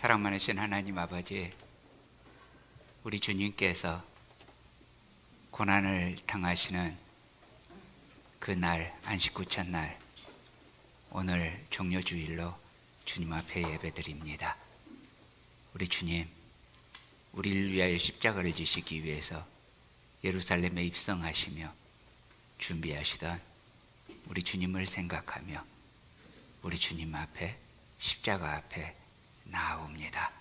사랑 많으신 하나님 아버지, 우리 주님께서 고난을 당하시는 그날 안식 후 첫날, 오늘 종료주일로 주님 앞에 예배드립니다. 우리 주님, 우리를 위하여 십자가를 지시기 위해서 예루살렘에 입성하시며 준비하시던 우리 주님을 생각하며 우리 주님 앞에, 십자가 앞에 나아옵니다.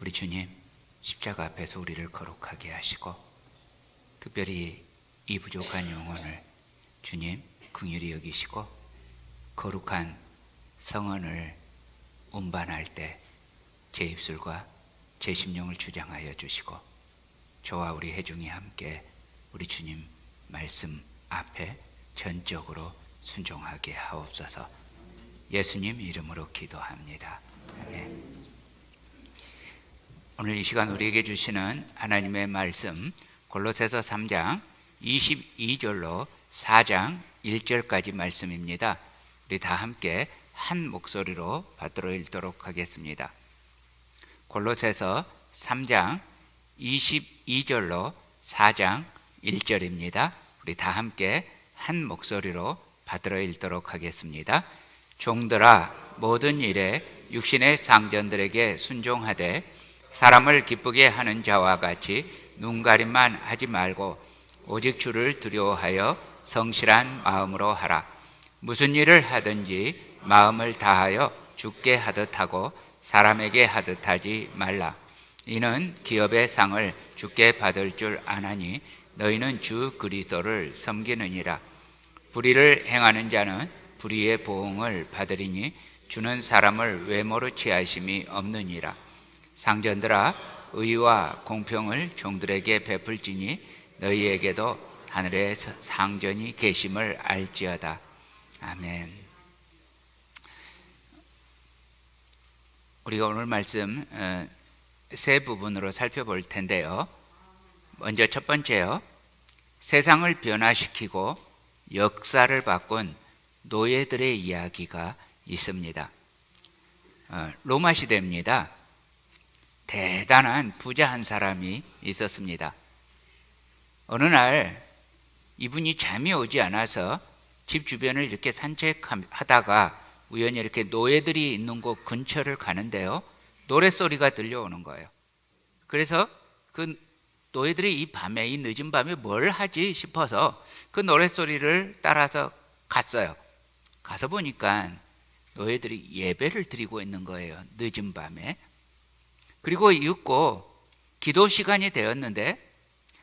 우리 주님, 십자가 앞에서 우리를 거룩하게 하시고 특별히 이 부족한 영혼을 주님 긍휼히 여기시고 거룩한 성언을 운반할 때 제 입술과 제 심령을 주장하여 주시고 저와 우리 회중이 함께 우리 주님 말씀 앞에 전적으로 순종하게 하옵소서. 예수님 이름으로 기도합니다. 아멘. 오늘 이 시간 우리에게 주시는 하나님의 말씀, 골로새서 3장 22절로 4장 1절까지 말씀입니다. 우리 다 함께 한 목소리로 받들어 읽도록 하겠습니다. 골로새서 3장 22절로 4장 1절입니다. 우리 다 함께 한 목소리로 받들어 읽도록 하겠습니다. 종들아, 모든 일에 육신의 상전들에게 순종하되 사람을 기쁘게 하는 자와 같이 눈가림만 하지 말고 오직 주를 두려워하여 성실한 마음으로 하라. 무슨 일을 하든지 마음을 다하여 주께 하듯 하고 사람에게 하듯 하지 말라. 이는 기업의 상을 주께 받을 줄 아나니 너희는 주 그리스도를 섬기느니라. 불의를 행하는 자는 불의의 보응을 받으리니 주는 사람을 외모로 취하심이 없느니라. 상전들아, 의와 공평을 종들에게 베풀지니 너희에게도 하늘에 상전이 계심을 알지어다. 아멘. 우리가 오늘 말씀 세 부분으로 살펴볼 텐데요. 먼저 첫 번째요, 세상을 변화시키고 역사를 바꾼 노예들의 이야기가 있습니다. 로마 시대입니다. 대단한 부자 한 사람이 있었습니다. 어느 날 이분이 잠이 오지 않아서 집 주변을 이렇게 산책하다가 우연히 이렇게 노예들이 있는 곳 근처를 가는데요, 노랫소리가 들려오는 거예요. 그래서 그 노예들이 이 밤에, 이 늦은 밤에 뭘 하지 싶어서 그 노랫소리를 따라서 갔어요. 가서 보니까 노예들이 예배를 드리고 있는 거예요, 늦은 밤에. 그리고 읽고 기도 시간이 되었는데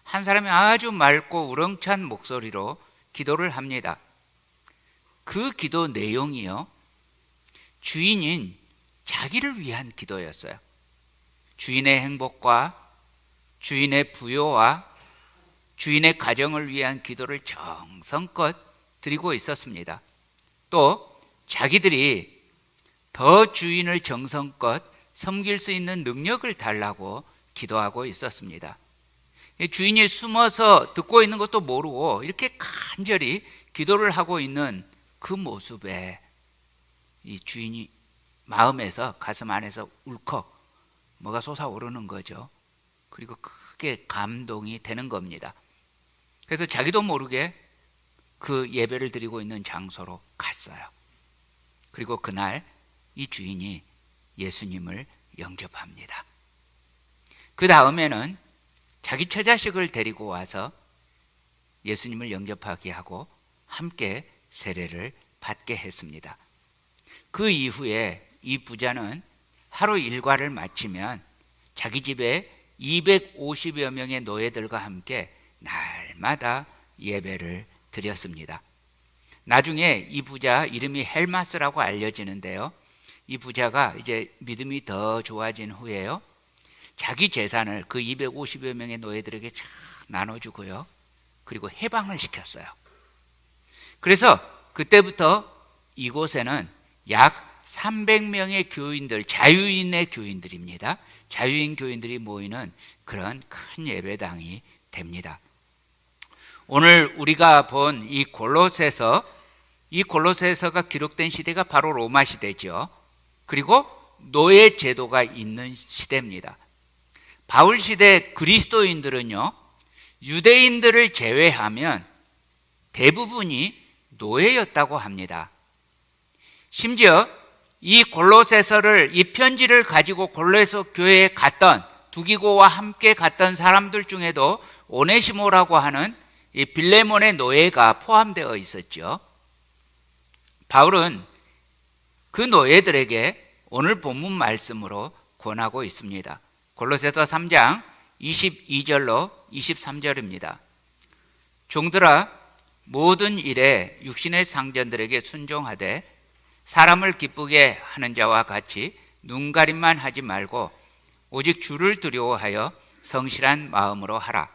한 사람이 아주 맑고 우렁찬 목소리로 기도를 합니다. 그 기도 내용이요, 주인인 자기를 위한 기도였어요. 주인의 행복과 주인의 부요와 주인의 가정을 위한 기도를 정성껏 드리고 있었습니다. 또 자기들이 더 주인을 정성껏 섬길 수 있는 능력을 달라고 기도하고 있었습니다. 주인이 숨어서 듣고 있는 것도 모르고 이렇게 간절히 기도를 하고 있는 그 모습에 이 주인이 마음에서, 가슴 안에서 울컥 뭐가 솟아오르는 거죠. 그리고 크게 감동이 되는 겁니다. 그래서 자기도 모르게 그 예배를 드리고 있는 장소로 갔어요. 그리고 그날 이 주인이 예수님을 영접합니다. 그 다음에는 자기 처자식을 데리고 와서 예수님을 영접하게 하고 함께 세례를 받게 했습니다. 그 이후에 이 부자는 하루 일과를 마치면 자기 집에 250여 명의 노예들과 함께 날마다 예배를 드렸습니다. 나중에 이 부자 이름이 헬마스라고 알려지는데요, 이 부자가 이제 믿음이 더 좋아진 후에요, 자기 재산을 그 250여 명의 노예들에게 쫙 나눠주고요, 그리고 해방을 시켰어요. 그래서 그때부터 이곳에는 약 300명의 교인들, 자유인의 교인들입니다. 자유인 교인들이 모이는 그런 큰 예배당이 됩니다. 오늘 우리가 본 이 골로새서, 이 골로새서가 기록된 시대가 바로 로마 시대죠. 그리고 노예 제도가 있는 시대입니다. 바울 시대 그리스도인들은요, 유대인들을 제외하면 대부분이 노예였다고 합니다. 심지어 이 골로새서를, 이 편지를 가지고 골로새 교회에 갔던, 두기고와 함께 갔던 사람들 중에도 오네시모라고 하는 이 빌레몬의 노예가 포함되어 있었죠. 바울은 그 노예들에게 오늘 본문 말씀으로 권하고 있습니다. 골로새서 3장 22절로 23절입니다. 종들아, 모든 일에 육신의 상전들에게 순종하되 사람을 기쁘게 하는 자와 같이 눈가림만 하지 말고 오직 주를 두려워하여 성실한 마음으로 하라.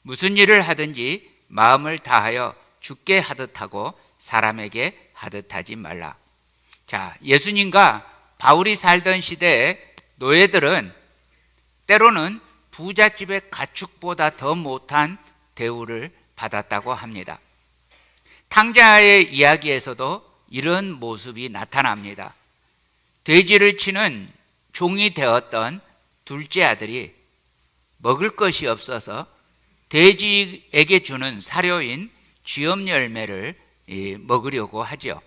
무슨 일을 하든지 마음을 다하여 주께 하듯 하고 사람에게 하듯 하지 말라. 자, 예수님과 바울이 살던 시대에 노예들은 때로는 부잣집의 가축보다 더 못한 대우를 받았다고 합니다. 탕자의 이야기에서도 이런 모습이 나타납니다. 돼지를 치는 종이 되었던 둘째 아들이 먹을 것이 없어서 돼지에게 주는 사료인 쥐엄 열매를 먹으려고 하죠.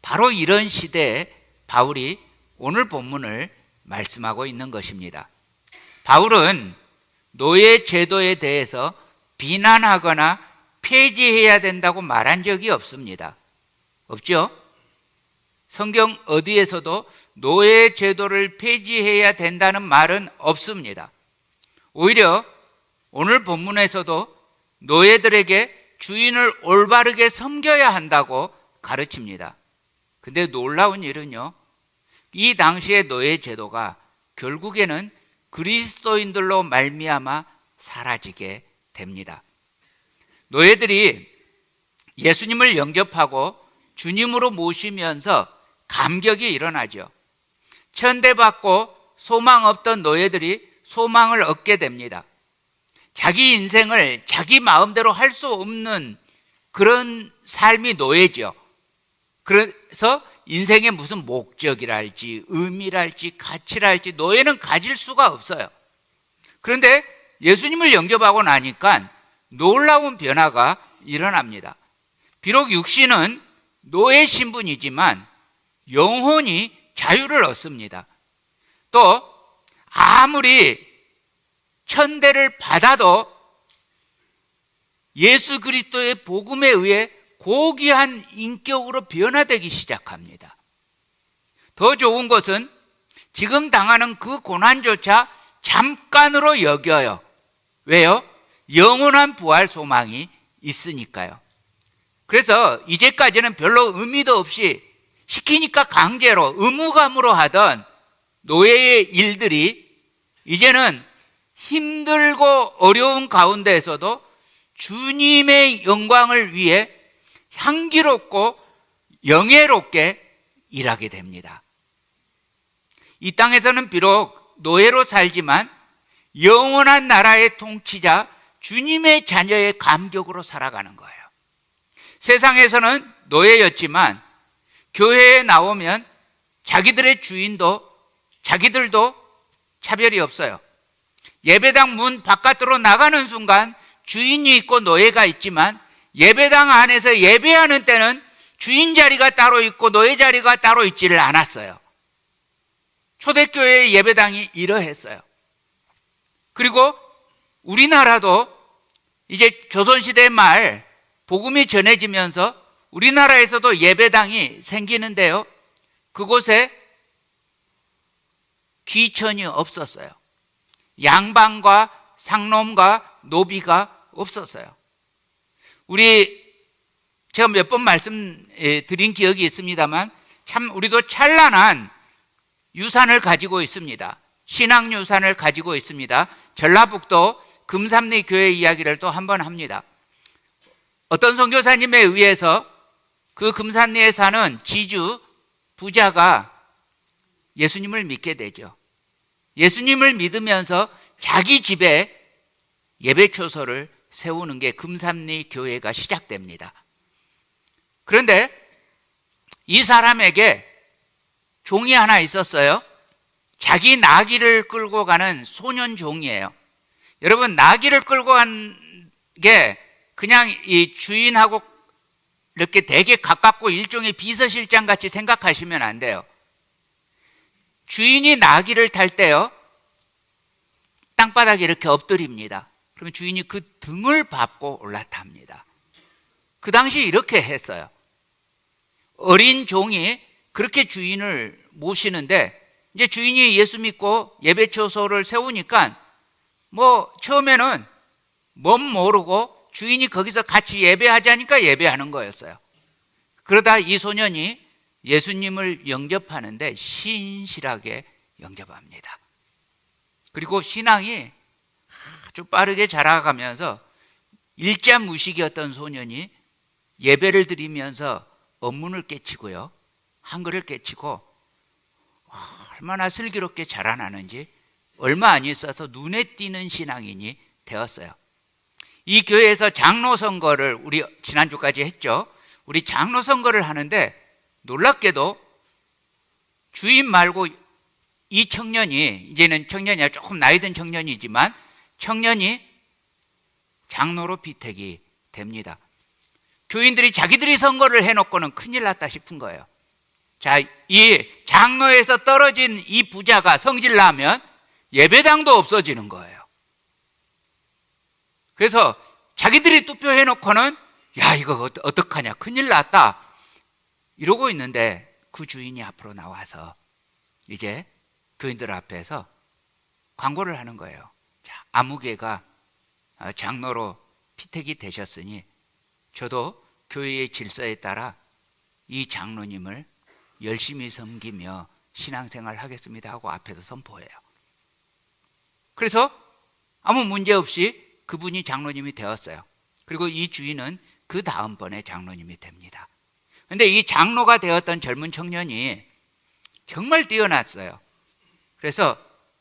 바로 이런 시대에 바울이 오늘 본문을 말씀하고 있는 것입니다. 바울은 노예 제도에 대해서 비난하거나 폐지해야 된다고 말한 적이 없습니다. 없죠? 성경 어디에서도 노예 제도를 폐지해야 된다는 말은 없습니다. 오히려 오늘 본문에서도 노예들에게 주인을 올바르게 섬겨야 한다고 가르칩니다. 근데 놀라운 일은요, 이 당시의 노예 제도가 결국에는 그리스도인들로 말미암아 사라지게 됩니다. 노예들이 예수님을 영접하고 주님으로 모시면서 감격이 일어나죠. 천대받고 소망 없던 노예들이 소망을 얻게 됩니다. 자기 인생을 자기 마음대로 할 수 없는 그런 삶이 노예죠. 그래서 인생의 무슨 목적이랄지 의미랄지 가치랄지 노예는 가질 수가 없어요. 그런데 예수님을 영접하고 나니까 놀라운 변화가 일어납니다. 비록 육신은 노예 신분이지만 영혼이 자유를 얻습니다. 또 아무리 천대를 받아도 예수 그리스도의 복음에 의해 고귀한 인격으로 변화되기 시작합니다. 더 좋은 것은 지금 당하는 그 고난조차 잠깐으로 여겨요. 왜요? 영원한 부활 소망이 있으니까요. 그래서 이제까지는 별로 의미도 없이 시키니까 강제로 의무감으로 하던 노예의 일들이 이제는 힘들고 어려운 가운데에서도 주님의 영광을 위해 향기롭고 영예롭게 일하게 됩니다. 이 땅에서는 비록 노예로 살지만 영원한 나라의 통치자 주님의 자녀의 감격으로 살아가는 거예요. 세상에서는 노예였지만 교회에 나오면 자기들의 자기들도 차별이 없어요. 예배당 문 바깥으로 나가는 순간 주인이 있고 노예가 있지만 예배당 안에서 예배하는 때는 주인 자리가 따로 있고 노예 자리가 따로 있지를 않았어요. 초대교회의 예배당이 이러했어요. 그리고 우리나라도 이제 조선시대 말 복음이 전해지면서 우리나라에서도 예배당이 생기는데요, 그곳에 귀천이 없었어요. 양반과 상놈과 노비가 없었어요. 제가 몇 번 말씀드린 기억이 있습니다만 참 우리도 찬란한 유산을 가지고 있습니다. 신앙 유산을 가지고 있습니다. 전라북도 금삼리 교회 이야기를 또 한 번 합니다. 어떤 선교사님에 의해서 그 금산리에 사는 지주 부자가 예수님을 믿게 되죠. 예수님을 믿으면서 자기 집에 예배초소를 세우는 게 금산리 교회가 시작됩니다. 그런데 이 사람에게 종이 하나 있었어요. 자기 나귀를 끌고 가는 소년 종이에요. 여러분, 나귀를 끌고 간 게 그냥 이 주인하고 이렇게 되게 가깝고 일종의 비서실장 같이 생각하시면 안 돼요. 주인이 나귀를 탈 때요, 땅바닥에 이렇게 엎드립니다. 그러면 주인이 그 등을 밟고 올라탑니다. 그 당시 이렇게 했어요. 어린 종이 그렇게 주인을 모시는데, 이제 주인이 예수 믿고 예배처소를 세우니까 뭐 처음에는 뭔 모르고 주인이 거기서 같이 예배하자니까 예배하는 거였어요. 그러다 이 소년이 예수님을 영접하는데 신실하게 영접합니다. 그리고 신앙이 아주 빠르게 자라가면서 일자무식이었던 소년이 예배를 드리면서 언문을 깨치고요, 한글을 깨치고 얼마나 슬기롭게 자라나는지 얼마 안 있어서 눈에 띄는 신앙인이 되었어요. 이 교회에서 장로 선거를 우리 지난주까지 했죠. 우리 장로 선거를 하는데 놀랍게도 주인 말고 이 청년이, 이제는 청년이 아니라 조금 나이 든 청년이지만 청년이 장로로 피택이 됩니다. 교인들이 자기들이 선거를 해놓고는 큰일 났다 싶은 거예요. 자, 이 장로에서 떨어진 이 부자가 성질나면 예배당도 없어지는 거예요. 그래서 자기들이 투표해놓고는 야, 이거 어떡하냐, 큰일 났다 이러고 있는데 그 주인이 앞으로 나와서 이제 교인들 앞에서 광고를 하는 거예요. 자, 아무개가 장로로 피택이 되셨으니 저도 교회의 질서에 따라 이 장로님을 열심히 섬기며 신앙생활 하겠습니다 하고 앞에서 선포해요. 그래서 아무 문제 없이 그분이 장로님이 되었어요. 그리고 이 주인은 그 다음번에 장로님이 됩니다. 그런데 이 장로가 되었던 젊은 청년이 정말 뛰어났어요. 그래서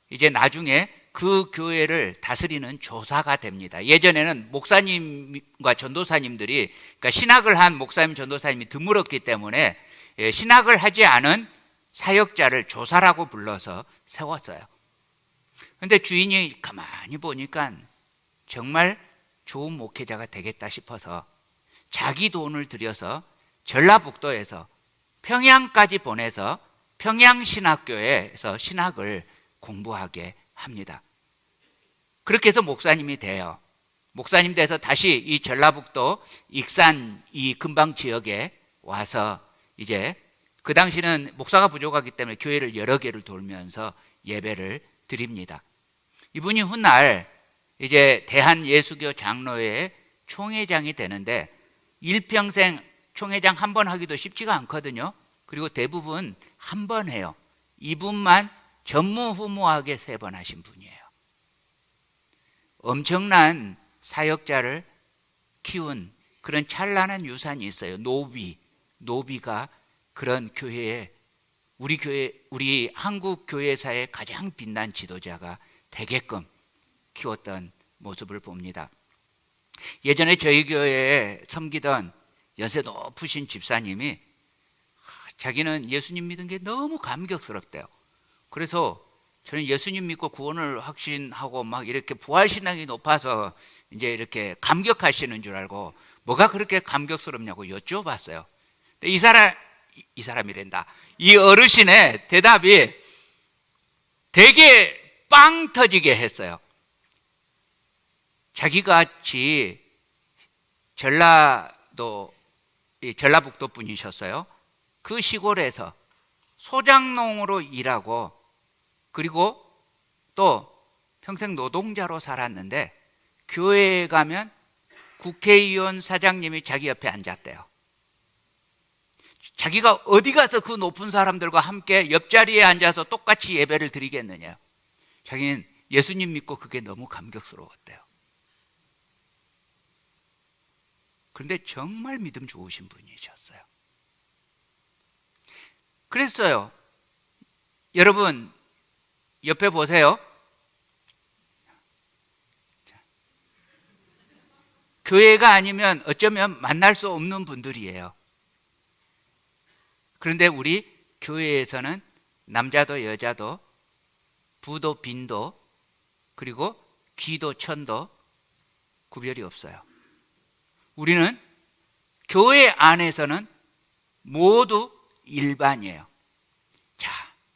이제 나중에 그 교회를 다스리는 조사가 됩니다. 예전에는 목사님과 전도사님들이, 그러니까 신학을 한 목사님, 전도사님이 드물었기 때문에 신학을 하지 않은 사역자를 조사라고 불러서 세웠어요. 그런데 주인이 가만히 보니까 정말 좋은 목회자가 되겠다 싶어서 자기 돈을 들여서 전라북도에서 평양까지 보내서 평양신학교에서 신학을 공부하게 합니다. 그렇게 해서 목사님이 돼요. 목사님 돼서 다시 이 전라북도 익산 이 근방 지역에 와서 이제 그 당시는 목사가 부족하기 때문에 교회를 여러 개를 돌면서 예배를 드립니다. 이분이 훗날 이제 대한예수교 장로회 총회장이 되는데 일평생 총회장 한 번 하기도 쉽지가 않거든요. 그리고 대부분 한 번 해요. 이분만 전무후무하게 3번 하신 분이에요. 엄청난 사역자를 키운 그런 찬란한 유산이 있어요. 노비가 그런 교회에, 우리 한국 교회사의 가장 빛난 지도자가 되게끔 키웠던 모습을 봅니다. 예전에 저희 교회에 섬기던 연세 높으신 집사님이 자기는 예수님 믿은 게 너무 감격스럽대요. 그래서 저는 예수님 믿고 구원을 확신하고 막 이렇게 부활신앙이 높아서 이제 이렇게 감격하시는 줄 알고 뭐가 그렇게 감격스럽냐고 여쭤봤어요. 근데 이 사람이란다. 이 어르신의 대답이 되게 빵 터지게 했어요. 자기가 같이 전라북도 분이셨어요. 그 시골에서 소장농으로 일하고 그리고 또 평생 노동자로 살았는데 교회에 가면 국회의원 사장님이 자기 옆에 앉았대요. 자기가 어디 가서 그 높은 사람들과 함께 옆자리에 앉아서 똑같이 예배를 드리겠느냐. 자기는 예수님 믿고 그게 너무 감격스러웠대요. 그런데 정말 믿음 좋으신 분이셨어요. 그랬어요. 여러분 옆에 보세요. 교회가 아니면 어쩌면 만날 수 없는 분들이에요. 그런데 우리 교회에서는 남자도 여자도 부도 빈도 그리고 기도 천도 구별이 없어요. 우리는 교회 안에서는 모두 일반이에요. 자,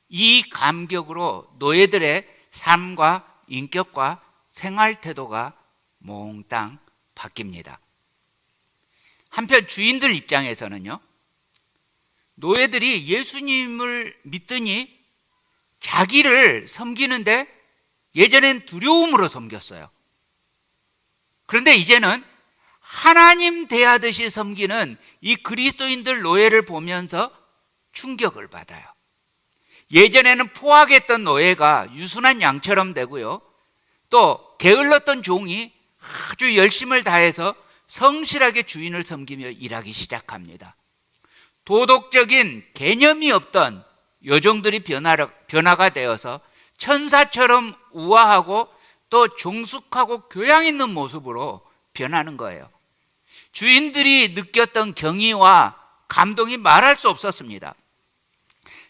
이 감격으로 노예들의 삶과 인격과 생활 태도가 몽땅 바뀝니다. 한편 주인들 입장에서는요, 노예들이 예수님을 믿더니 자기를 섬기는데 예전엔 두려움으로 섬겼어요. 그런데 이제는 하나님 대하듯이 섬기는 이 그리스도인들 노예를 보면서 충격을 받아요. 예전에는 포악했던 노예가 유순한 양처럼 되고요, 또 게을렀던 종이 아주 열심을 다해서 성실하게 주인을 섬기며 일하기 시작합니다. 도덕적인 개념이 없던 요정들이 변화가 되어서 천사처럼 우아하고 또 종숙하고 교양 있는 모습으로 변하는 거예요. 주인들이 느꼈던 경의와 감동이 말할 수 없었습니다.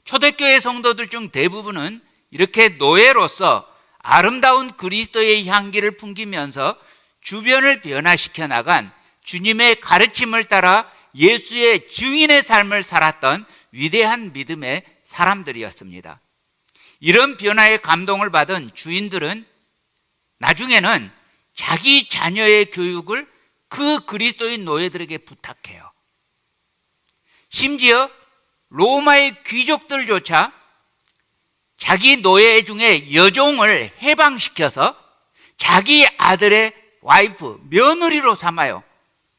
초대교회 성도들 중 대부분은 이렇게 노예로서 아름다운 그리스도의 향기를 풍기면서 주변을 변화시켜 나간 주님의 가르침을 따라 예수의 증인의 삶을 살았던 위대한 믿음의 사람들이었습니다. 이런 변화에 감동을 받은 주인들은 나중에는 자기 자녀의 교육을 그 그리스도인 노예들에게 부탁해요. 심지어 로마의 귀족들조차 자기 노예 중에 여종을 해방시켜서 자기 아들의 와이프, 며느리로 삼아요.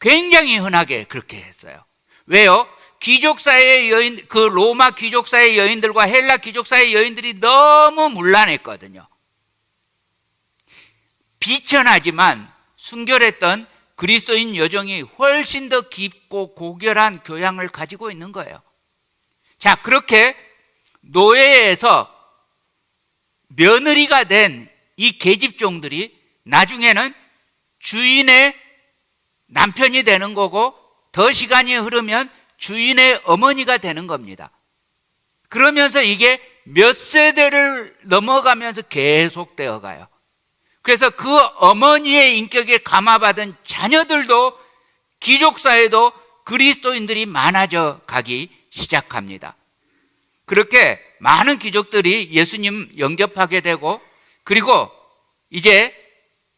굉장히 흔하게 그렇게 했어요. 왜요? 귀족사의 여인, 그 로마 귀족사의 여인들과 헬라 귀족사의 여인들이 너무 문란했거든요. 비천하지만 순결했던 그리스도인 여종이 훨씬 더 깊고 고결한 교양을 가지고 있는 거예요. 자, 그렇게 노예에서 며느리가 된 이 계집종들이 나중에는 주인의 남편이 되는 거고, 더 시간이 흐르면 주인의 어머니가 되는 겁니다. 그러면서 이게 몇 세대를 넘어가면서 계속되어 가요. 그래서 그 어머니의 인격에 감화받은 자녀들도 귀족사에도 그리스도인들이 많아져 가기 시작합니다. 그렇게 많은 귀족들이 예수님 영접하게 되고, 그리고 이제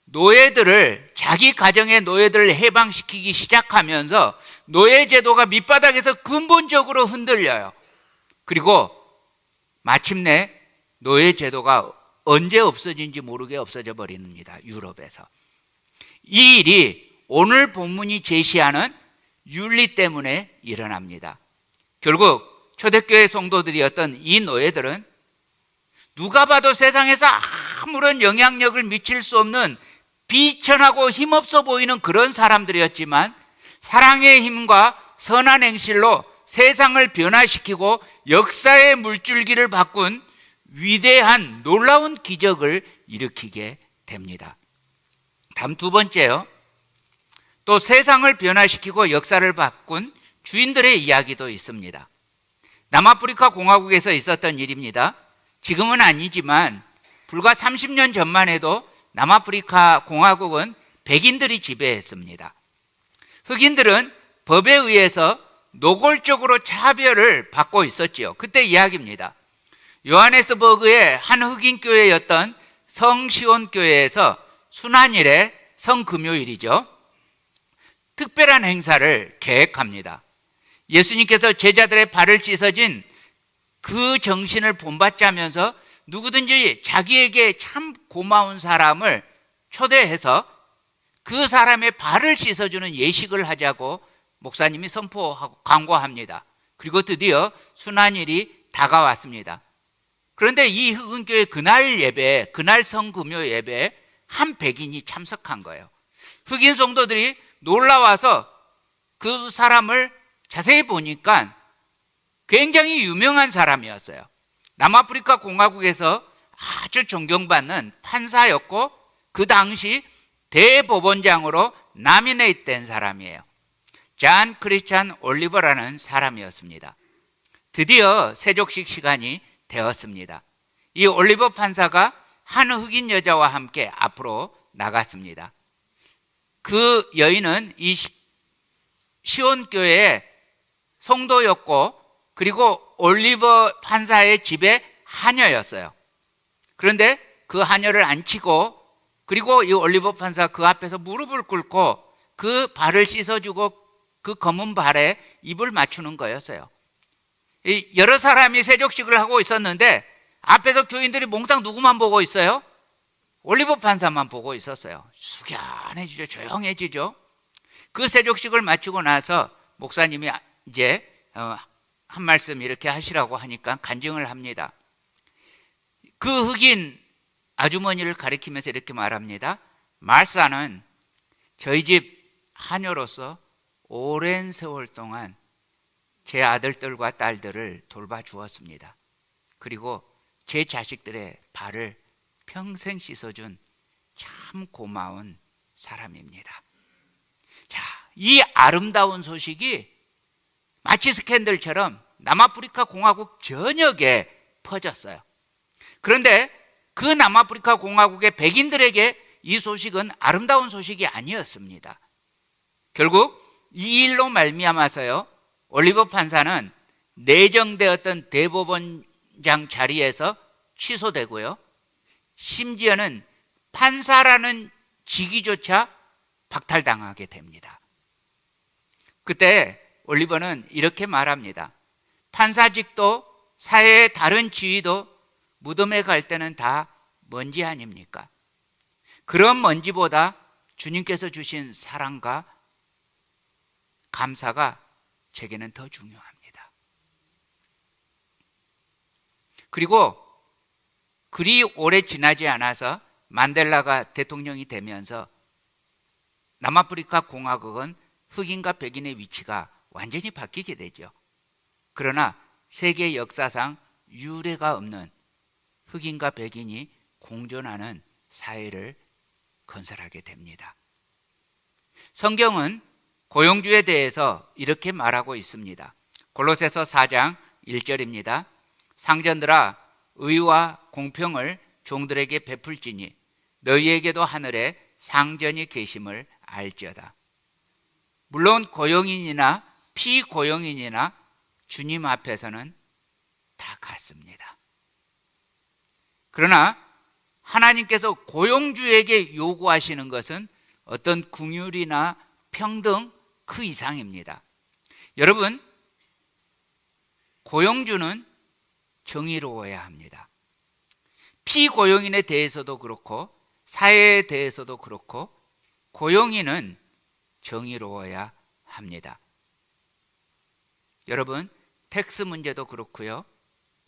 노예들을, 자기 가정의 노예들을 해방시키기 시작하면서 노예제도가 밑바닥에서 근본적으로 흔들려요. 그리고 마침내 노예제도가 언제 없어진지 모르게 없어져 버립니다. 유럽에서. 이 일이 오늘 본문이 제시하는 윤리 때문에 일어납니다. 결국 초대교회 성도들이었던 이 노예들은 누가 봐도 세상에서 아무런 영향력을 미칠 수 없는 비천하고 힘없어 보이는 그런 사람들이었지만, 사랑의 힘과 선한 행실로 세상을 변화시키고 역사의 물줄기를 바꾼 위대한 놀라운 기적을 일으키게 됩니다. 다음 두 번째요. 또 세상을 변화시키고 역사를 바꾼 주인들의 이야기도 있습니다. 남아프리카 공화국에서 있었던 일입니다. 지금은 아니지만 불과 30년 전만 해도 남아프리카 공화국은 백인들이 지배했습니다. 흑인들은 법에 의해서 노골적으로 차별을 받고 있었지요. 그때 이야기입니다. 요하네스버그의 한 흑인 교회였던 성시온 교회에서 순환일에 성금요일이죠, 특별한 행사를 계획합니다. 예수님께서 제자들의 발을 씻어진 그 정신을 본받자면서 누구든지 자기에게 참 고마운 사람을 초대해서 그 사람의 발을 씻어주는 예식을 하자고 목사님이 선포하고 광고합니다. 그리고 드디어 순환일이 다가왔습니다. 그런데 이 흑인교회 그날 예배, 그날 성금요 예배에 한 백인이 참석한 거예요. 흑인 성도들이 놀라워서 그 사람을 자세히 보니까 굉장히 유명한 사람이었어요. 남아프리카 공화국에서 아주 존경받는 판사였고, 그 당시 대법원장으로 나미네이트 된 사람이에요. 잔 크리스찬 올리버라는 사람이었습니다. 드디어 세족식 시간이 되었습니다. 이 올리버 판사가 한 흑인 여자와 함께 앞으로 나갔습니다. 그 여인은 이 시온교회의 성도였고, 그리고 올리버 판사의 집의 하녀였어요. 그런데 그 하녀를 앉히고, 그리고 이 올리버 판사 그 앞에서 무릎을 꿇고 그 발을 씻어주고 그 검은 발에 입을 맞추는 거였어요. 여러 사람이 세족식을 하고 있었는데 앞에서 교인들이 몽땅 누구만 보고 있어요? 올리버 판사만 보고 있었어요. 숙연해지죠. 조용해지죠. 그 세족식을 마치고 나서 목사님이 이제 한 말씀 이렇게 하시라고 하니까 간증을 합니다. 그 흑인 아주머니를 가리키면서 이렇게 말합니다. 말사는 저희 집 하녀로서 오랜 세월 동안 제 아들들과 딸들을 돌봐주었습니다. 그리고 제 자식들의 발을 평생 씻어준 참 고마운 사람입니다. 자, 이 아름다운 소식이 마치 스캔들처럼 남아프리카 공화국 전역에 퍼졌어요. 그런데 그 남아프리카 공화국의 백인들에게 이 소식은 아름다운 소식이 아니었습니다. 결국 이 일로 말미암아서요, 올리버 판사는 내정되었던 대법원장 자리에서 취소되고요, 심지어는 판사라는 직위조차 박탈당하게 됩니다. 그때 올리버는 이렇게 말합니다. 판사직도 사회의 다른 지위도 무덤에 갈 때는 다 먼지 아닙니까? 그런 먼지보다 주님께서 주신 사랑과 감사가 제게는 더 중요합니다. 그리고 그리 오래 지나지 않아서 만델라가 대통령이 되면서 남아프리카 공화국은 흑인과 백인의 위치가 완전히 바뀌게 되죠. 그러나 세계 역사상 유례가 없는 흑인과 백인이 공존하는 사회를 건설하게 됩니다. 성경은 고용주에 대해서 이렇게 말하고 있습니다. 골로새서 4장 1절입니다. 상전들아, 의와 공평을 종들에게 베풀지니 너희에게도 하늘에 상전이 계심을 알지어다. 물론 고용인이나 피고용인이나 주님 앞에서는 다 같습니다. 그러나 하나님께서 고용주에게 요구하시는 것은 어떤 긍휼이나 평등 그 이상입니다. 여러분, 고용주는 정의로워야 합니다. 피고용인에 대해서도 그렇고 사회에 대해서도 그렇고 고용인은 정의로워야 합니다. 여러분, 텍스 문제도 그렇고요,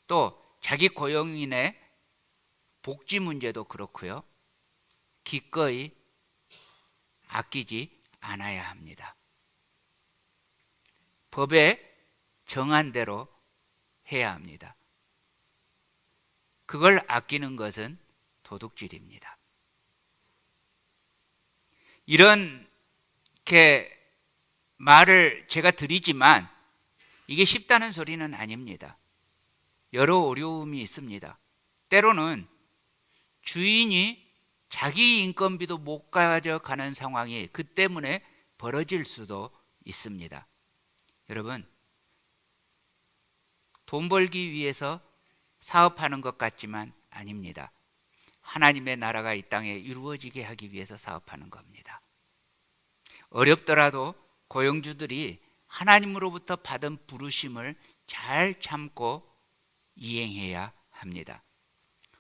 또 자기 고용인의 복지 문제도 그렇고요, 기꺼이 아끼지 않아야 합니다. 법에 정한 대로 해야 합니다. 그걸 아끼는 것은 도둑질입니다. 이렇게 말을 제가 드리지만 이게 쉽다는 소리는 아닙니다. 여러 어려움이 있습니다. 때로는 주인이 자기 인건비도 못 가져가는 상황이 그 때문에 벌어질 수도 있습니다. 여러분, 돈 벌기 위해서 사업하는 것 같지만 아닙니다. 하나님의 나라가 이 땅에 이루어지게 하기 위해서 사업하는 겁니다. 어렵더라도 고용주들이 하나님으로부터 받은 부르심을 잘 참고 이행해야 합니다.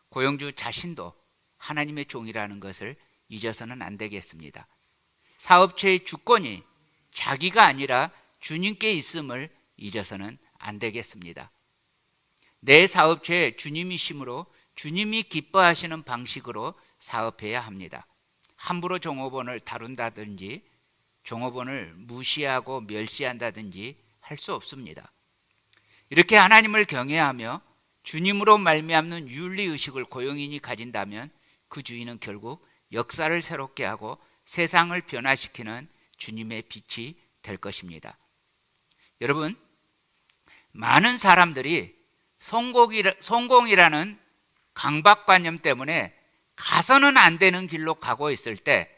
고용주 자신도 하나님의 종이라는 것을 잊어서는 안 되겠습니다. 사업체의 주권이 자기가 아니라 주님께 있음을 잊어서는 안 되겠습니다. 내 사업체에 주님이심으로 주님이 기뻐하시는 방식으로 사업해야 합니다. 함부로 종업원을 다룬다든지 종업원을 무시하고 멸시한다든지 할 수 없습니다. 이렇게 하나님을 경외하며 주님으로 말미암는 윤리의식을 고용인이 가진다면 그 주인은 결국 역사를 새롭게 하고 세상을 변화시키는 주님의 빛이 될 것입니다. 여러분, 많은 사람들이 성공이라는 강박관념 때문에 가서는 안 되는 길로 가고 있을 때,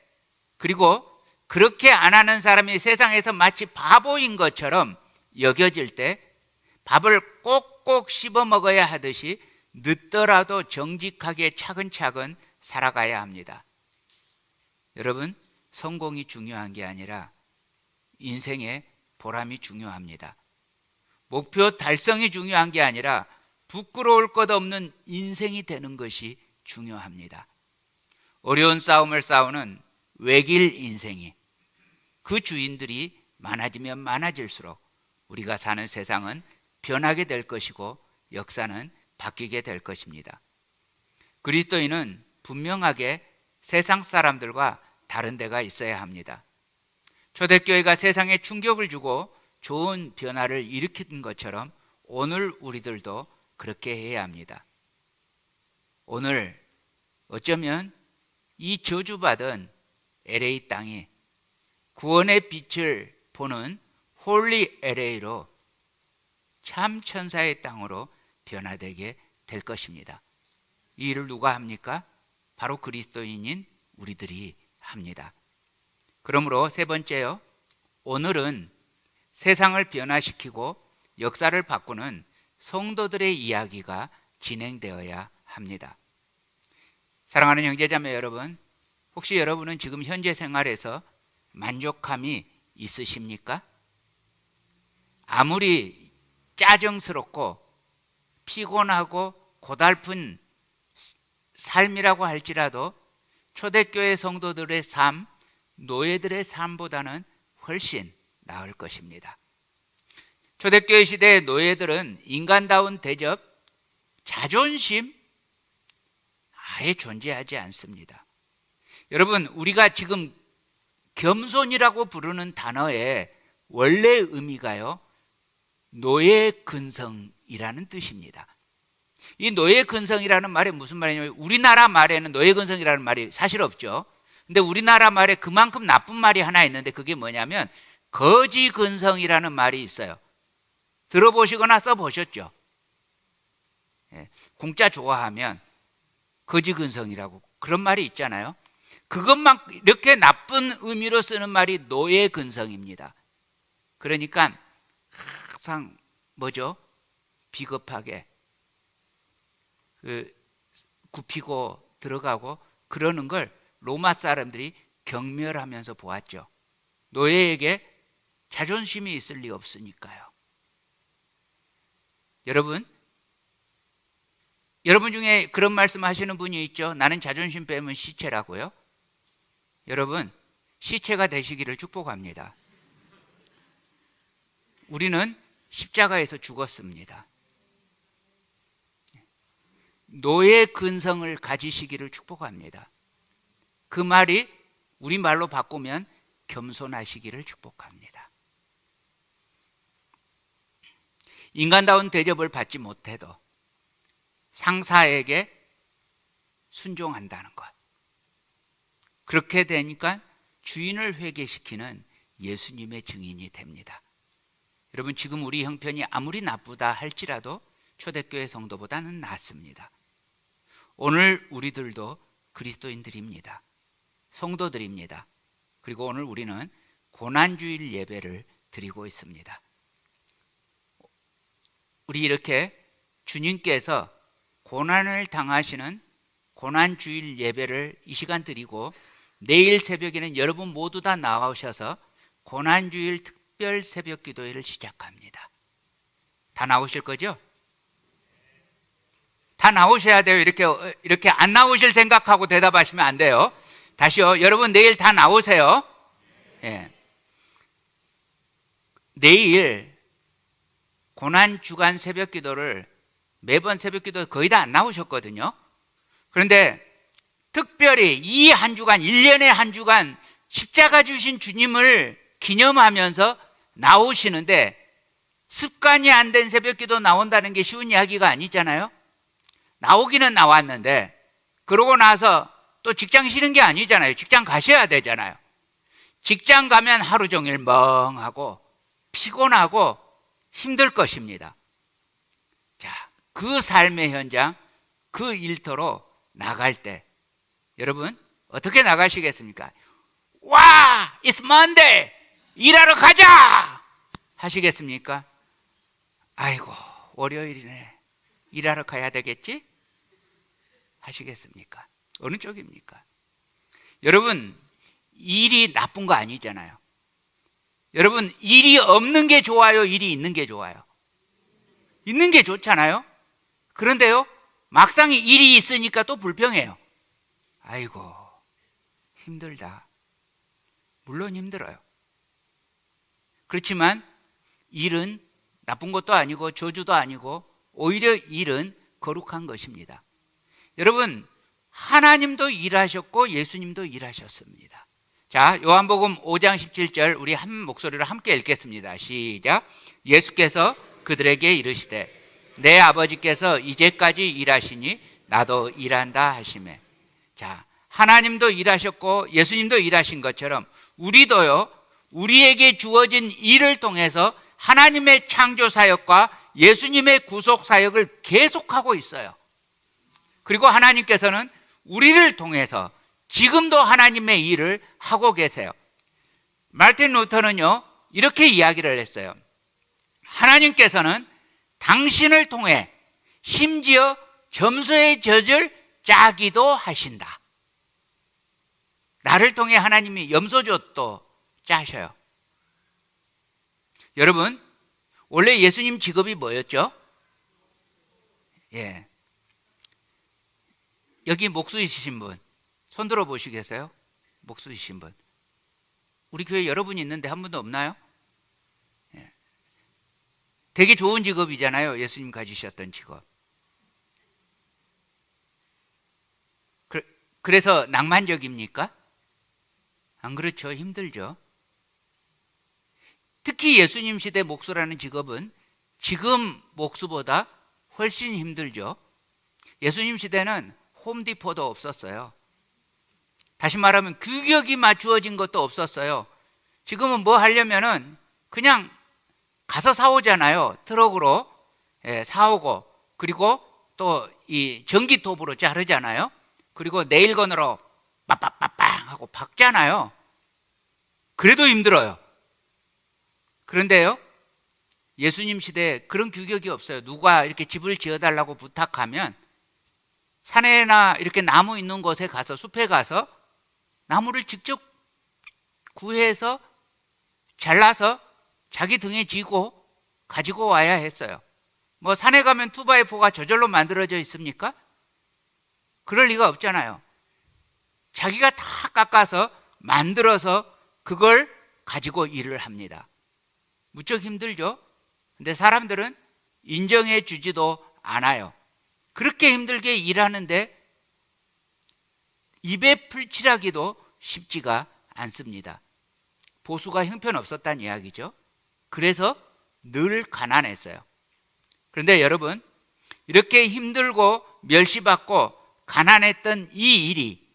그리고 그렇게 안 하는 사람이 세상에서 마치 바보인 것처럼 여겨질 때 밥을 꼭꼭 씹어 먹어야 하듯이 늦더라도 정직하게 차근차근 살아가야 합니다. 여러분, 성공이 중요한 게 아니라 인생의 보람이 중요합니다. 목표 달성이 중요한 게 아니라 부끄러울 것 없는 인생이 되는 것이 중요합니다. 어려운 싸움을 싸우는 외길 인생이, 그 주인들이 많아지면 많아질수록 우리가 사는 세상은 변하게 될 것이고 역사는 바뀌게 될 것입니다. 그리스도인은 분명하게 세상 사람들과 다른 데가 있어야 합니다. 초대교회가 세상에 충격을 주고 좋은 변화를 일으킨 것처럼 오늘 우리들도 그렇게 해야 합니다. 오늘 어쩌면 이 저주받은 LA 땅이 구원의 빛을 보는 홀리 LA로 참 천사의 땅으로 변화되게 될 것입니다. 이 일을 누가 합니까? 바로 그리스도인인 우리들이 합니다. 그러므로 세 번째요, 오늘은 세상을 변화시키고 역사를 바꾸는 성도들의 이야기가 진행되어야 합니다. 사랑하는 형제자매 여러분, 혹시 여러분은 지금 현재 생활에서 만족함이 있으십니까? 아무리 짜증스럽고 피곤하고 고달픈 삶이라고 할지라도 초대교회 성도들의 삶, 노예들의 삶보다는 훨씬 나을 것입니다. 초대교회 시대의 노예들은 인간다운 대접, 자존심 아예 존재하지 않습니다. 여러분, 우리가 지금 겸손이라고 부르는 단어의 원래 의미가요, 노예 근성이라는 뜻입니다. 이 노예 근성이라는 말이 무슨 말이냐면, 우리나라 말에는 노예 근성이라는 말이 사실 없죠. 근데 우리나라 말에 그만큼 나쁜 말이 하나 있는데 그게 뭐냐면 거지 근성이라는 말이 있어요. 들어보시거나 써보셨죠? 공짜 좋아하면 거지 근성이라고 그런 말이 있잖아요. 그것만 이렇게 나쁜 의미로 쓰는 말이 노예 근성입니다. 그러니까 항상 뭐죠? 비겁하게 굽히고 들어가고 그러는 걸 로마 사람들이 경멸하면서 보았죠. 노예에게 자존심이 있을 리 없으니까요. 여러분 중에 그런 말씀 하시는 분이 있죠. 나는 자존심 빼면 시체라고요. 여러분, 시체가 되시기를 축복합니다. 우리는 십자가에서 죽었습니다. 노예 근성을 가지시기를 축복합니다. 그 말이 우리말로 바꾸면 겸손하시기를 축복합니다. 인간다운 대접을 받지 못해도 상사에게 순종한다는 것. 그렇게 되니까 주인을 회개시키는 예수님의 증인이 됩니다. 여러분, 지금 우리 형편이 아무리 나쁘다 할지라도 초대교회 성도보다는 낫습니다. 오늘 우리들도 그리스도인들입니다. 성도들입니다. 그리고 오늘 우리는 고난주일 예배를 드리고 있습니다. 우리 이렇게 주님께서 고난을 당하시는 고난주일 예배를 이 시간 드리고 내일 새벽에는 여러분 모두 다 나오셔서 고난주일 특별 새벽 기도회를 시작합니다. 다 나오실 거죠? 다 나오셔야 돼요. 이렇게 안 나오실 생각하고 대답하시면 안 돼요. 다시요. 여러분 내일 다 나오세요. 예. 내일 고난 주간 새벽 기도를 매번 새벽 기도 거의 다 안 나오셨거든요. 그런데 특별히 이 한 주간, 1년의 한 주간 십자가 주신 주님을 기념하면서 나오시는데 습관이 안 된 새벽 기도 나온다는 게 쉬운 이야기가 아니잖아요. 나오기는 나왔는데 그러고 나서 또 직장 쉬는 게 아니잖아요. 직장 가셔야 되잖아요. 직장 가면 하루 종일 멍하고 피곤하고 힘들 것입니다. 자, 그 삶의 현장, 그 일터로 나갈 때 여러분 어떻게 나가시겠습니까? 와! It's Monday! 일하러 가자! 하시겠습니까? 아이고 월요일이네. 일하러 가야 되겠지? 하시겠습니까? 어느 쪽입니까? 여러분 일이 나쁜 거 아니잖아요. 여러분 일이 없는 게 좋아요? 일이 있는 게 좋아요? 있는 게 좋잖아요. 그런데요 막상 일이 있으니까 또 불평해요. 아이고 힘들다. 물론 힘들어요. 그렇지만 일은 나쁜 것도 아니고 저주도 아니고 오히려 일은 거룩한 것입니다. 여러분 하나님도 일하셨고 예수님도 일하셨습니다. 자, 요한복음 5장 17절 우리 한 목소리로 함께 읽겠습니다. 시작. 예수께서 그들에게 이르시되 내 아버지께서 이제까지 일하시니 나도 일한다 하시매. 자, 하나님도 일하셨고 예수님도 일하신 것처럼 우리도요 우리에게 주어진 일을 통해서 하나님의 창조 사역과 예수님의 구속 사역을 계속하고 있어요. 그리고 하나님께서는 우리를 통해서 지금도 하나님의 일을 하고 계세요. 마르틴 루터는요 이렇게 이야기를 했어요. 하나님께서는 당신을 통해 심지어 점수의 젖을 짜기도 하신다. 나를 통해 하나님이 염소젖도 짜셔요. 여러분 원래 예수님 직업이 뭐였죠? 예. 여기 목수 있으신 분 손 들어 보시겠어요? 목수 있으신 분. 우리 교회 여러분이 있는데 한 분도 없나요? 예. 되게 좋은 직업이잖아요. 예수님 가지셨던 직업. 그래서 낭만적입니까? 안 그렇죠. 힘들죠. 특히 예수님 시대 목수라는 직업은 지금 목수보다 훨씬 힘들죠. 예수님 시대는 홈디포도 없었어요. 다시 말하면 규격이 맞추어진 것도 없었어요. 지금은 뭐 하려면은 그냥 가서 사오잖아요. 트럭으로 사오고 그리고 또 이 전기톱으로 자르잖아요. 그리고 네일건으로 빠빠빠빵 하고 박잖아요. 그래도 힘들어요. 그런데요 예수님 시대에 그런 규격이 없어요. 누가 이렇게 집을 지어달라고 부탁하면 산에나 이렇게 나무 있는 곳에 가서 숲에 가서 나무를 직접 구해서 잘라서 자기 등에 지고 가지고 와야 했어요. 뭐 산에 가면 2x4가 저절로 만들어져 있습니까? 그럴 리가 없잖아요. 자기가 다 깎아서 만들어서 그걸 가지고 일을 합니다. 무척 힘들죠? 근데 사람들은 인정해 주지도 않아요. 그렇게 힘들게 일하는데 입에 풀칠하기도 쉽지가 않습니다. 보수가 형편없었다는 이야기죠. 그래서 늘 가난했어요. 그런데 여러분 이렇게 힘들고 멸시받고 가난했던 이 일이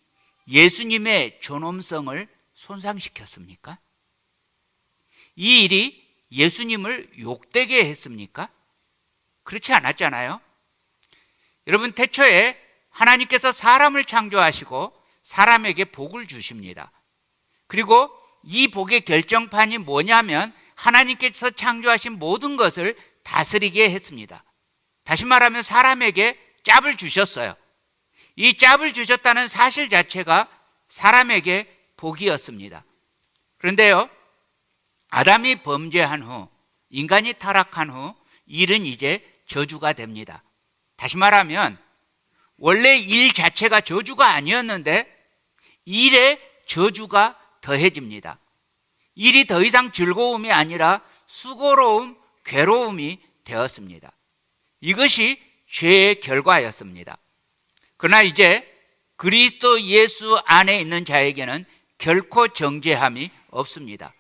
예수님의 존엄성을 손상시켰습니까? 이 일이 예수님을 욕되게 했습니까? 그렇지 않았잖아요. 여러분 태초에 하나님께서 사람을 창조하시고 사람에게 복을 주십니다. 그리고 이 복의 결정판이 뭐냐면 하나님께서 창조하신 모든 것을 다스리게 했습니다. 다시 말하면 사람에게 짭을 주셨어요. 이 짭을 주셨다는 사실 자체가 사람에게 복이었습니다. 그런데요 아담이 범죄한 후 인간이 타락한 후 일은 이제 저주가 됩니다. 다시 말하면 원래 일 자체가 저주가 아니었는데 일에 저주가 더해집니다. 일이 더 이상 즐거움이 아니라 수고로움, 괴로움이 되었습니다. 이것이 죄의 결과였습니다. 그러나 이제 그리스도 예수 안에 있는 자에게는 결코 정죄함이 없습니다.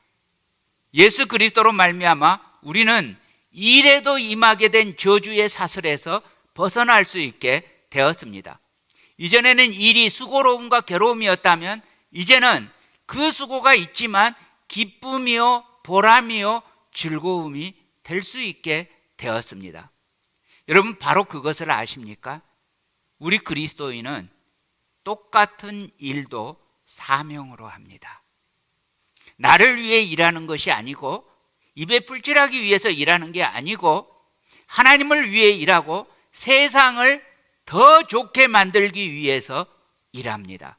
예수 그리스도로 말미암아 우리는 일에도 임하게 된 저주의 사슬에서 벗어날 수 있게 되었습니다. 이전에는 일이 수고로움과 괴로움이었다면 이제는 그 수고가 있지만 기쁨이요 보람이요 즐거움이 될 수 있게 되었습니다. 여러분 바로 그것을 아십니까? 우리 그리스도인은 똑같은 일도 사명으로 합니다. 나를 위해 일하는 것이 아니고, 입에 풀칠하기 위해서 일하는 게 아니고, 하나님을 위해 일하고 세상을 더 좋게 만들기 위해서 일합니다.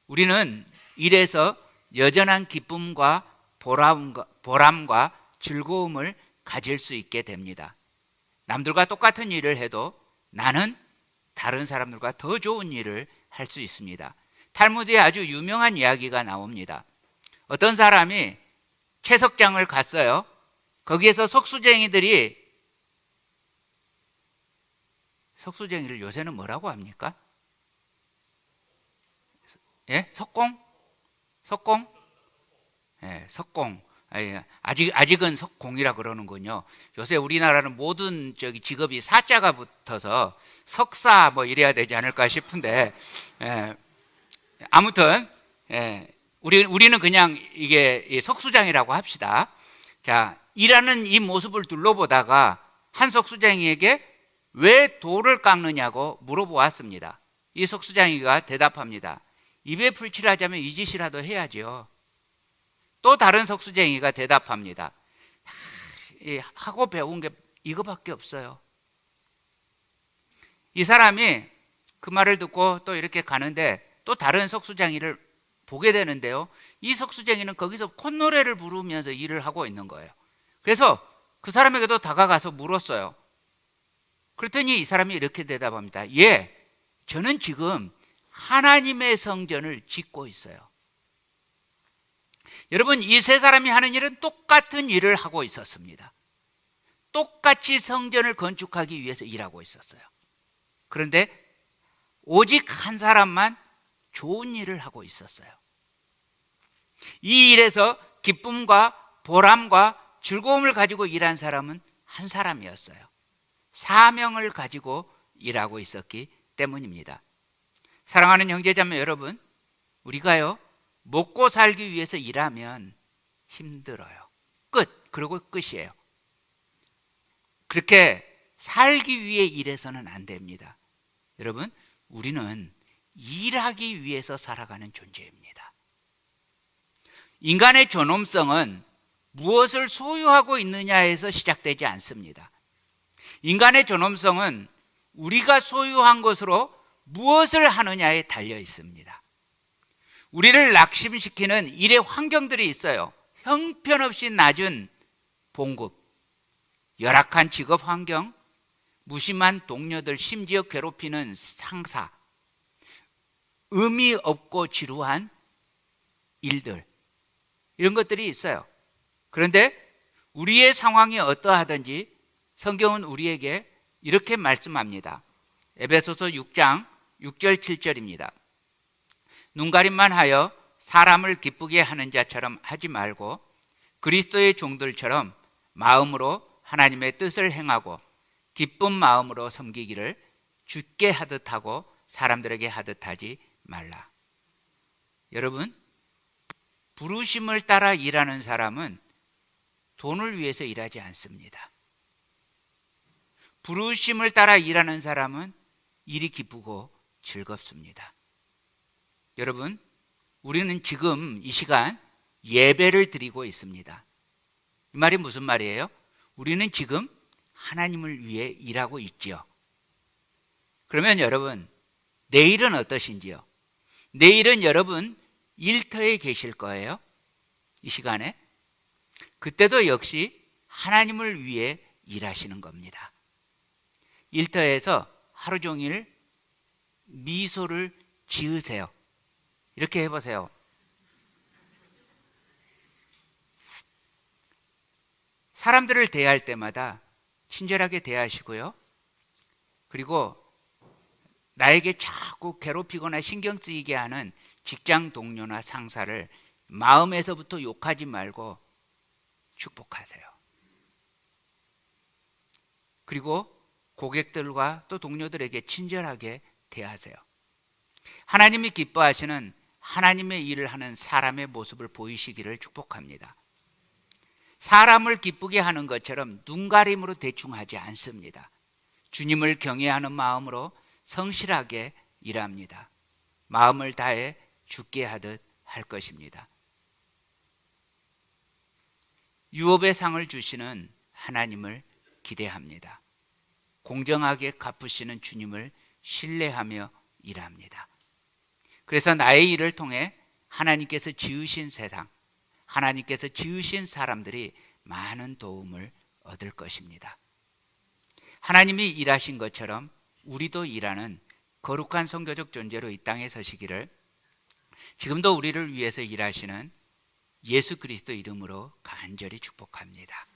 우리는 일에서 여전한 기쁨과 보람과 즐거움을 가질 수 있게 됩니다. 남들과 똑같은 일을 해도 나는 다른 사람들과 더 좋은 일을 할 수 있습니다. 탈무드에 아주 유명한 이야기가 나옵니다. 어떤 사람이 채석장을 갔어요. 거기에서 석수쟁이를 요새는 뭐라고 합니까? 예? 석공? 예, 석공. 아직은 석공이라 그러는군요. 요새 우리나라는 모든 직업이 사자가 붙어서 석사 뭐 이래야 되지 않을까 싶은데, 아무튼 우리는 그냥 이게 석수장이라고 합시다. 자, 일하는 이 모습을 둘러보다가 한 석수장이에게 왜 돌을 깎느냐고 물어보았습니다. 이 석수장이가 대답합니다. 입에 풀칠하자면 이 짓이라도 해야죠. 또 다른 석수쟁이가 대답합니다. 하고 배운 게 이거밖에 없어요. 이 사람이 그 말을 듣고 또 이렇게 가는데 또 다른 석수쟁이를 보게 되는데요. 이 석수쟁이는 거기서 콧노래를 부르면서 일을 하고 있는 거예요. 그래서 그 사람에게도 다가가서 물었어요. 그랬더니 이 사람이 이렇게 대답합니다. 예, 저는 지금 하나님의 성전을 짓고 있어요. 여러분, 이 세 사람이 하는 일은 똑같은 일을 하고 있었습니다. 똑같이 성전을 건축하기 위해서 일하고 있었어요. 그런데 오직 한 사람만 좋은 일을 하고 있었어요. 이 일에서 기쁨과 보람과 즐거움을 가지고 일한 사람은 한 사람이었어요. 사명을 가지고 일하고 있었기 때문입니다. 사랑하는 형제자매 여러분, 우리가요 먹고 살기 위해서 일하면 힘들어요. 그리고 끝이에요. 그렇게 살기 위해 일해서는 안 됩니다. 여러분, 우리는 일하기 위해서 살아가는 존재입니다. 인간의 존엄성은 무엇을 소유하고 있느냐에서 시작되지 않습니다. 인간의 존엄성은 우리가 소유한 것으로 무엇을 하느냐에 달려 있습니다. 우리를 낙심시키는 일의 환경들이 있어요. 형편없이 낮은 봉급, 열악한 직업 환경, 무심한 동료들, 심지어 괴롭히는 상사, 의미 없고 지루한 일들, 이런 것들이 있어요. 그런데 우리의 상황이 어떠하든지 성경은 우리에게 이렇게 말씀합니다. 에베소서 6장 6절 7절입니다. 눈가림만 하여 사람을 기쁘게 하는 자처럼 하지 말고 그리스도의 종들처럼 마음으로 하나님의 뜻을 행하고 기쁜 마음으로 섬기기를 주께 하듯 하고 사람들에게 하듯 하지 말라. 여러분, 부르심을 따라 일하는 사람은 돈을 위해서 일하지 않습니다. 부르심을 따라 일하는 사람은 일이 기쁘고 즐겁습니다. 여러분, 우리는 지금 이 시간 예배를 드리고 있습니다. 이 말이 무슨 말이에요? 우리는 지금 하나님을 위해 일하고 있지요. 그러면 여러분, 내일은 어떠신지요? 내일은 여러분 일터에 계실 거예요. 이 시간에. 그때도 역시 하나님을 위해 일하시는 겁니다. 일터에서 하루 종일 미소를 지으세요. 이렇게 해보세요. 사람들을 대할 때마다 친절하게 대하시고요. 그리고 나에게 자꾸 괴롭히거나 신경 쓰이게 하는 직장 동료나 상사를 마음에서부터 욕하지 말고 축복하세요. 그리고 고객들과 또 동료들에게 친절하게 대하세요. 하나님이 기뻐하시는 하나님의 일을 하는 사람의 모습을 보이시기를 축복합니다. 사람을 기쁘게 하는 것처럼 눈가림으로 대충 하지 않습니다. 주님을 경외하는 마음으로 성실하게 일합니다. 마음을 다해 죽게 하듯 할 것입니다. 유업의 상을 주시는 하나님을 기대합니다. 공정하게 갚으시는 주님을 신뢰하며 일합니다. 그래서 나의 일을 통해 하나님께서 지으신 세상, 하나님께서 지으신 사람들이 많은 도움을 얻을 것입니다. 하나님이 일하신 것처럼 우리도 일하는 거룩한 선교적 존재로 이 땅에 서시기를 지금도 우리를 위해서 일하시는 예수 그리스도 이름으로 간절히 축복합니다.